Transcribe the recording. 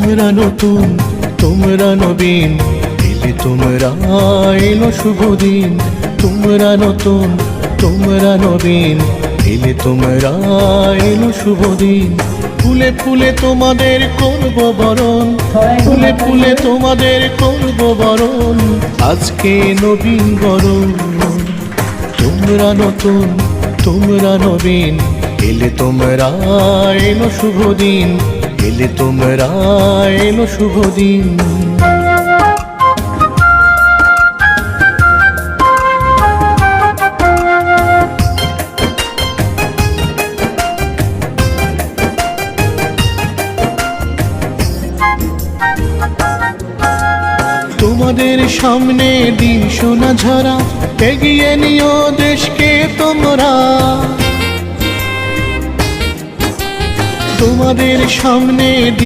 তোমরা নতুন, তোমরা নবীন, এলে তোমরা এলো শুভ দিন। তোমরা নতুন, তোমরা নবীন, এলে তোমরা এলো শুভ দিন। ফুলে ফুলে তোমাদের করব বরণ, ফুলে ফুলে তোমাদের করব বরণ, আজকে নবীন বরণ। তোমরা নতুন, তোমরা নবীন, এলে তোমরা এলো শুভ দিন, এলে তোমরা এলো শুভ দিন। তোমাদের সামনে দিন সোনা ঝরা, এগিয়ে নিও দেশকে তোমরা। তোমাদের সামনে